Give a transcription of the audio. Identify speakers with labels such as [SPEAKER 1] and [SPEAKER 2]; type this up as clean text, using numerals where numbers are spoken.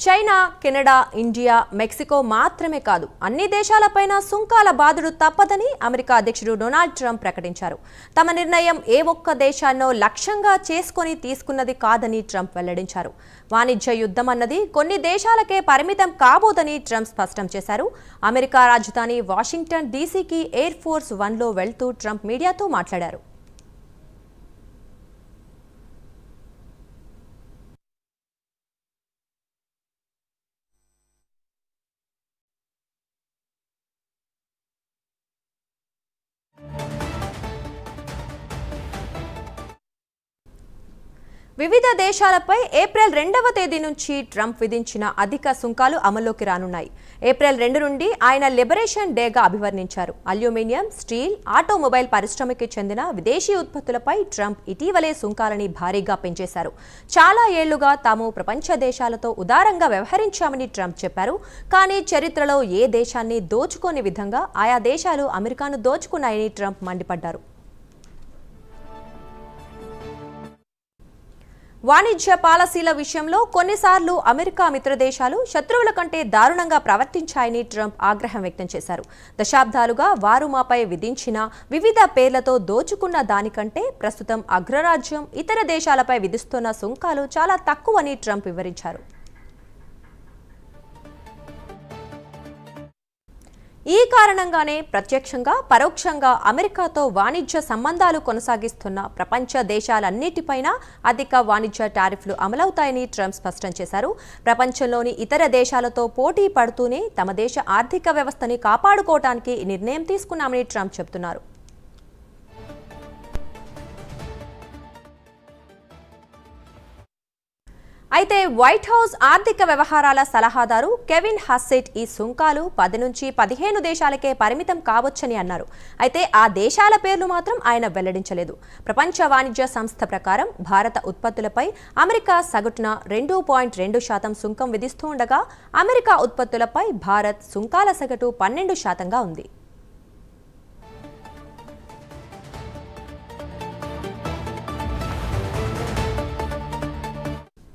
[SPEAKER 1] China, Canada, India, Mexico మాత్రమే కాదు అన్ని దేశాలపైన సుంకాల బాధలు తప్పదని అమెరికా అధ్యక్షుడు డొనాల్డ్ ట్రంప్ ప్రకటించారు. తమ నిర్ణయం ఏ ఒక్క దేశాన్నో లక్ష్యంగా చేసుకొని తీసుకున్నది కాదని ట్రంప్ వెల్లడించారు. వాణిజ్య యుద్ధం అన్నది కొన్ని దేశాలకే పరిమితం కాబోదని ట్రంప్ స్పష్టం చేశారు. అమెరికా రాజధాని వాషింగ్టన్ డీసీకి ఎయిర్ ఫోర్స్ 1లో వెళ్తూ ట్రంప్ మీడియాతో మాట్లాడారు. వివిధ దేశాలపై ఏప్రిల్ 2వ తేదీ నుంచి ట్రంప్ విధించిన అధిక సుంకాలు అమల్లోకి రానున్నాయి. ఏప్రిల్ 2 నుండి ఆయన లిబరేషన్ డేగా అభివర్ణించారు. అల్యూమినియం, స్టీల్, ఆటోమొబైల్ పరిశ్రమకి చెందిన విదేశీ ఉత్పత్తులపై ట్రంప్ ఇటీవలే సుంకాలని భారీగా పెంచేశారు. చాలా ఏళ్లుగా తాము ప్రపంచ దేశాలతో ఉదారంగా వ్యవహరించామని ట్రంప్ చెప్పారు. కానీ చరిత్రలో ఏ దేశాన్ని దోచుకోని విధంగా ఆయా దేశాలు అమెరికాను దోచుకున్నాయని ట్రంప్ మండిపడ్డారు. వాణిజ్య పాలసీల విషయంలో కొన్నిసార్లు అమెరికా మిత్రదేశాలు శత్రువుల కంటే దారుణంగా ప్రవర్తించాయని ట్రంప్ ఆగ్రహం వ్యక్తం చేశారు. దశాబ్దాలుగా వారు మాపై విధించిన వివిధ పేర్లతో దోచుకున్న దానికంటే ప్రస్తుతం అగ్రరాజ్యం ఇతర దేశాలపై విధిస్తున్న సుంకాలు చాలా తక్కువని ట్రంప్ వివరించారు. ఈ కారణంగానే ప్రత్యక్షంగా పరోక్షంగా అమెరికాతో వాణిజ్య సంబంధాలు కొనసాగిస్తున్న ప్రపంచ దేశాలన్నిటిపైన అధిక వాణిజ్య టారిఫ్లు అమలవుతాయని ట్రంప్ స్పష్టం చేశారు. ప్రపంచంలోని ఇతర దేశాలతో పోటీ పడుతూనే తమ దేశ ఆర్థిక వ్యవస్థని కాపాడుకోవడానికి ఈ నిర్ణయం తీసుకున్నామని ట్రంప్ చెబుతున్నారు. అయితే వైట్ హౌస్ ఆర్థిక వ్యవహారాల సలహాదారు కెవిన్ హస్సెట్ ఈ సుంకాలు 10 నుంచి 15 దేశాలకే పరిమితం కావచ్చని అన్నారు. అయితే ఆ దేశాల పేర్లు మాత్రం ఆయన వెల్లడించలేదు. ప్రపంచ వాణిజ్య సంస్థ ప్రకారం భారత ఉత్పత్తులపై అమెరికా సగటున 2.2% సుంకం విధిస్తూ ఉండగా అమెరికా ఉత్పత్తులపై భారత్ సుంకాల సగటు 12%గా ఉంది.